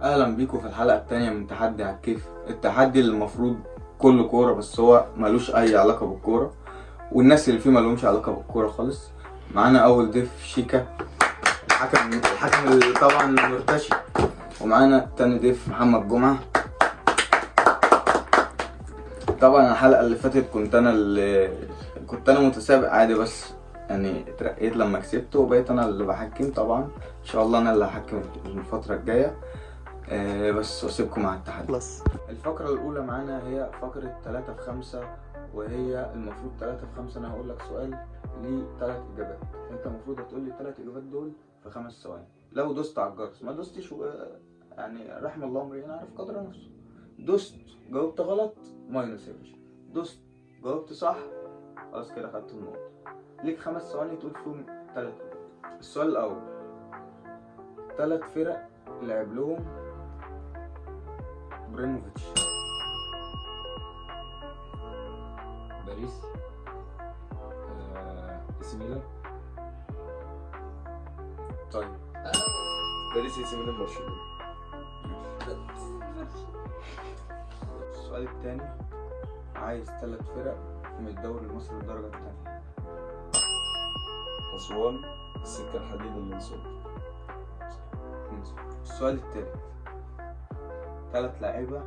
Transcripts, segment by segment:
اهلا بيكم في الحلقه التانية من تحدي على الكيف. التحدي اللي المفروض كله كوره، بس هو ملوش اي علاقه بالكوره، والناس اللي فيه ملهمش علاقه بالكوره خالص. معانا اول ضيف شيكا، الحكم اللي طبعا مرتشي. ومعانا تاني ضيف محمد جمعه. طبعا الحلقه اللي فاتت كنت انا متسابق عادي، بس يعني اترقيت لما كسبت وبقيت انا اللي بحكم. طبعا ان شاء الله انا اللي هحكم الفتره الجايه. بس اسيبكم مع التحدي. الفقرة الأولى معانا هي فقرة 3 في 5، وهي المفروض 3 في 5. أنا هقول لك سؤال ليه 3 إجابات، أنت المفروض هتقول لي ال3 إجابات دول في 5 ثواني. لو دوست على الجرس، ما دوستش يعني رحم الله امرئ عارف قدر نفسه. دوست جاوبت غلط ماينس يا باشا، دوست جاوبت صح خلاص كده خدت النقطة. ليك 5 ثواني تقول فيهم 3 إجابات. السؤال الأول: 3 فرق لعب لهم ابراهيموفيتش. باريس، اي سي ميلان. طيب باريس، اي سي ميلان، برشلونه. السؤال التاني: عايز 3 فرق من الدوري المصري الدرجة التانية. اسوان، السكه الحديد، المنصورة. السؤال التالت: 3 لعيبة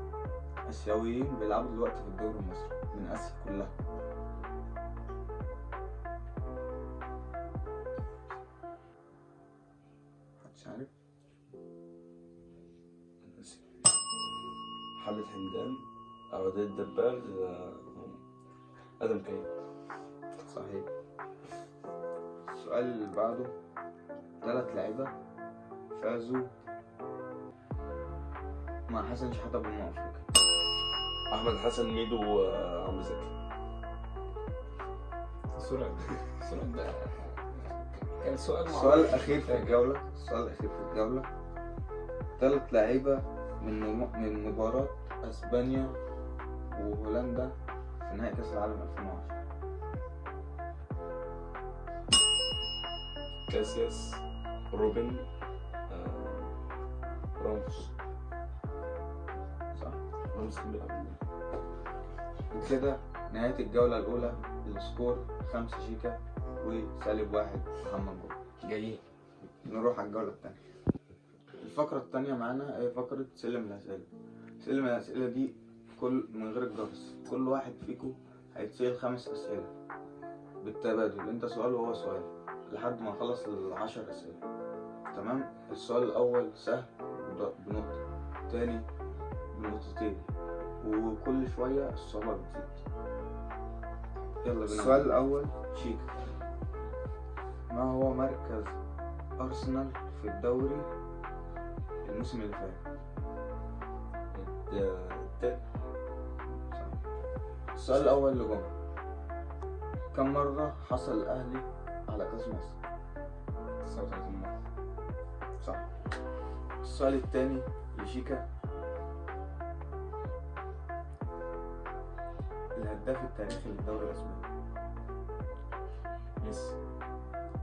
آسيويين بيلعبوا دلوقتي في الدوري المصري من آسيا كلها. محدش عارف؟ حمد حمدان، عودة الدبال، ادم كريم. صحيح. السؤال اللي بعده: 3 لعيبة فازوا مع حسن شحاتة أفريقيا. احمد حسن، ميدو، وعمرو زكي. سرعة ده كان سؤال معروف. السؤال الأخير في الجولة: 3 لعيبة من مباراة أسبانيا وهولندا في نهائي كأس العالم 2010. كاسياس، روبن، راموس. صح؟ راموس كان بيلعب. وكده نهاية الجولة الأولى. السكور 5 شيكا و1 محمد جوه. جايين. نروح على الجولة التانية. الفقرة التانية معانا هي فقرة سلم الأسئلة. سلم الأسئلة دي من غير الجرس، كل واحد فيكم هيتسأل 5 أسئلة بالتبادل، انت سؤال وهو سؤال لحد ما نخلص 10 أسئلة. تمام؟ السؤال الأول سهل بنقطة، تاني بنقطتين، وكل شوية الصعوبة بتزيد. يلا بينا. السؤال الأول شيكا: ما هو مركز أرسنال في الدوري الموسم اللي فات؟ التاني. السؤال الأول لجمعة: كم مرة حصل الأهلي على كأس مصر؟ 39 مرة. صح. السؤال الثاني لشيكا: الهداف التاريخي للدوري الأسباني؟ ميسي.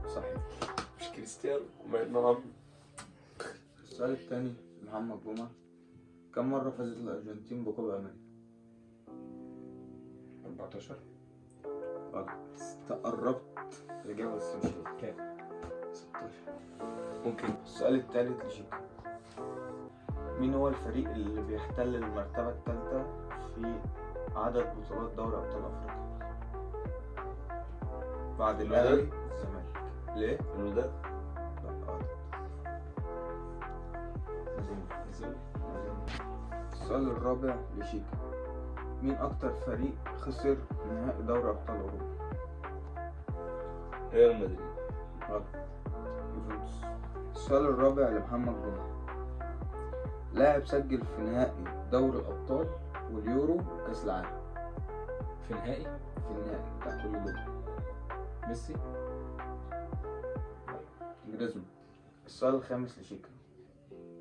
صحيح. مش كريستيانو مع انه عم. السؤال الثاني لمحمد جمعة: كم مرة فازت الأرجنتين بكوبا أمريكا؟ 14. غلط، قربت الإجابة بس مش هي. كام؟ 16. ممكن. السؤال الثالث لشيكا: مين هو الفريق اللي بيحتل المرتبة الثالثة في عدد بطولات دوري أبطال أفريقيا بعد الأهلي والزمالك؟ ليه؟ الوداد. لا غلط. مازيمبي. السؤال الرابع لشيكا: مين أكتر فريق خسر نهائي دوري أبطال أوروبا؟ ريال مدريد. غلط، يوفنتوس. السؤال الرابع لمحمد جمعة: لاعب سجل في نهائي دوري الأبطال واليورو وكأس العالم. في النهائي بتاع كل دول. ميسي. جريزمان. السؤال الخامس لشيكا: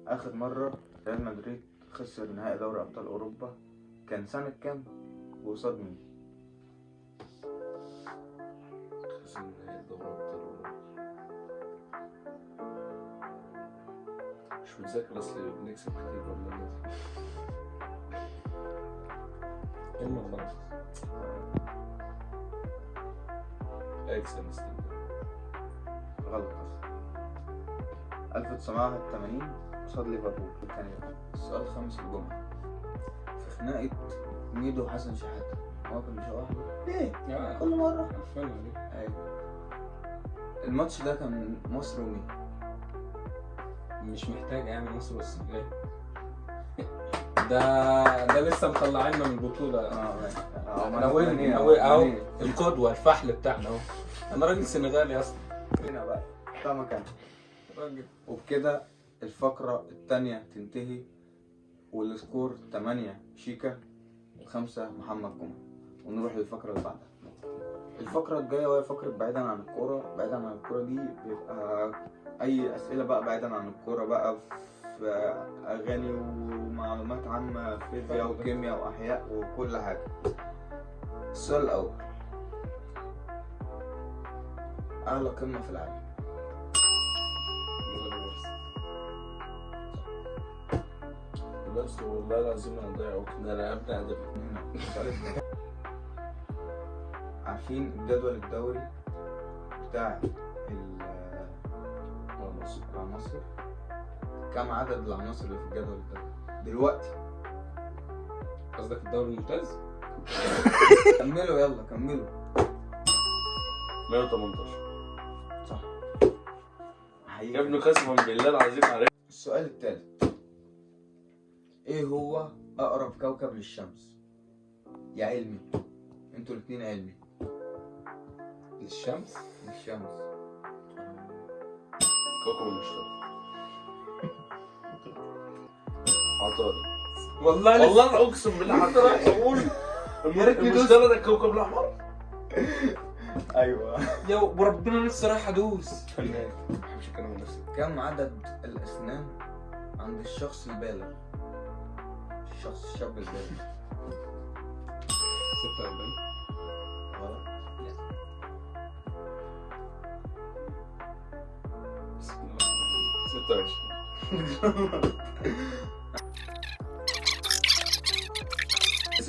آخر مرة ريال مدريد خسر نهائي دوري أبطال أوروبا كان سنة كام وقصاد مين؟ خسر نهائي دوري ابطال اوروبا. مش متذكر اصل بنكسب كتير والله. المغرب. اكس امستردام. غلط اصلا. 1981 قصاد ليفربول الثانية. السؤال الخامس الجمعة. في خناقة ميدو وحسن شحاتة هو كان مش واحد ليه؟ كل مرة عارفينها دي. ايوه. الماتش ده كان مصر ومين؟ مش محتاج يعني مصر والسنغال. ده لسه مطلعيننا من البطولة. اهو القدوة الفحل بتاعنا اهو. انا راجل سنغالي اصلا. هنا بقى ده مكان. راجل. وبكده الفقرة الثانية تنتهي والسكور 8 شيكا و5 محمد جمعة. ونروح للفقرة اللي بعدها. الفقرة الجاية وهي فقرة بعيدا عن الكورة. بعيدا عن الكورة دي بيبقى أي أسئلة بقى بعيدا عن الكورة بقى في أغاني ومعلومات عامة فيزياء وكيمياء وأحياء وكل حاجة. السؤال الأول. أعلى قمة في العالم. بس والله العظيم انا ضايع وقت. ده انا ابدا ادب. عارفين الجدول الدوري بتاع العناصر؟ كم عدد العناصر اللي في الجدول الدوري دلوقتي؟ قصدك الدوري الممتاز؟ كملوا يلا كملوا. 118. صح. يا ابني قسما بالله العظيم عارف. السؤال الثالث. ايه هو اقرب كوكب للشمس؟ يا علمي انتوا الاثنين علمي. للشمس؟ للشمس. كوكب المشتري. عطارد. والله انا اقسم بالله حتى رايح اقول المشتري ده الكوكب الاحمر. ايوه. يا وربنا لسه رايح ادوس. فنان. ما بحبش الكلام عن نفسي. كم عدد الاسنان عند الشخص البالغ؟ الشخص الشاب البالغ. 46. غلط. بسم الله. 26.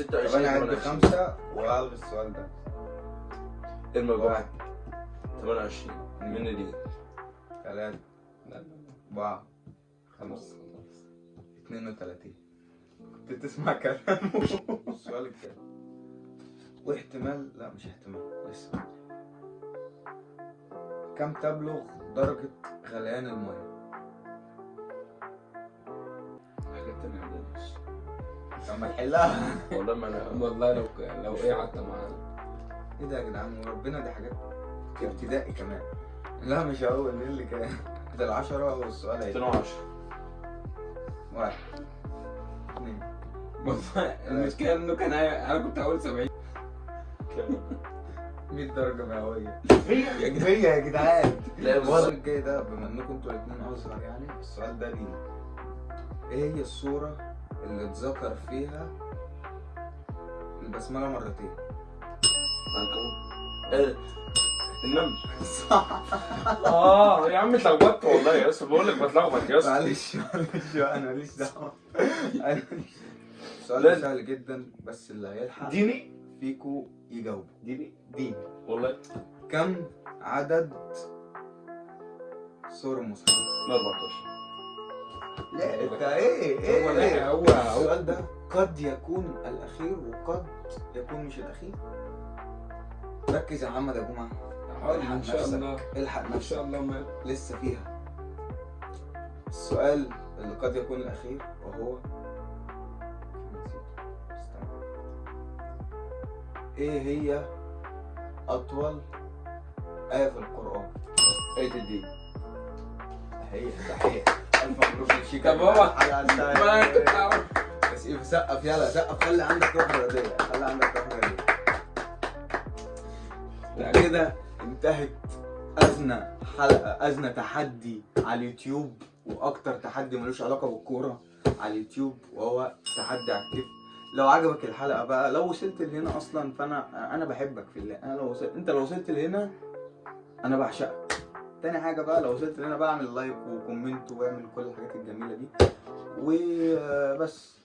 طب انا عندي 5 والغي السؤال ده. المجموعة 28 من دي 3 لا لا 4 خلاص 32. كنت تسمع كلامه. السؤال الكام؟ واحتمال لا مش احتمال لسه. كم تبلغ درجة غليان المية؟ حاجات تانية معلش. لما تحلها. والله ما انا والله لو ايه عدى معانا. ايه ده يا جدعان وربنا دي حاجات ابتدائي كمان. لا مش هقول مين اللي كان. ده 10 والسؤال هيبقى 210. 1 2. والله المشكلة انه كان انا كنت هقول 70. 100 درجة مئوية. 100 يا جدعان. لا السؤال الجاي ده بما انكم انتوا الاثنين ازهر يعني السؤال ده لينا. ايه هي السورة اللي اتذكر فيها البسملة مرتين؟ عنكبوت. النمل. صح. يا عم اتلخبطت والله يا اسطى. بقول لك بتلخبط يا اسطى. معلش انا ماليش دعوة. السؤال سهل جدا بس اللي هيلحق ديني فيكو يجاوب. ديني دين. والله. كم عدد سور المصحف؟ 14. لا انت ايه هو ده هو السؤال ده قد يكون الاخير وقد يكون مش الاخير. ركز يا محمد يا جمعه. الحق ان شاء نفسك. الله الحق ان نفسك شاء الله ما لسه فيها. السؤال اللي قد يكون الاخير وهو ايه هي اطول آية في القرآن؟ آية الدين. تحية ألف مبروك للشيكا. طب هو ما كنت اعرف. بس إيه سقف يلا سقف. خلي عندك روح رياضية. خلي عندك روح رياضية. وكده انتهت أزنة حلقة أزنة تحدي على اليوتيوب وأكتر تحدي ملوش علاقة بالكورة على اليوتيوب وهو تحدي على الكيف. لو عجبك الحلقة بقى لو وصلت لهنا أصلا فأنا بحبك في الله. أنا لو وصلت أنت لو وصلت لهنا أنا بعشقك. تاني حاجه بقى لو وصلت لنا بقى اعمل لايك وكومنت واعمل كل الحاجات الجميله دي وبس.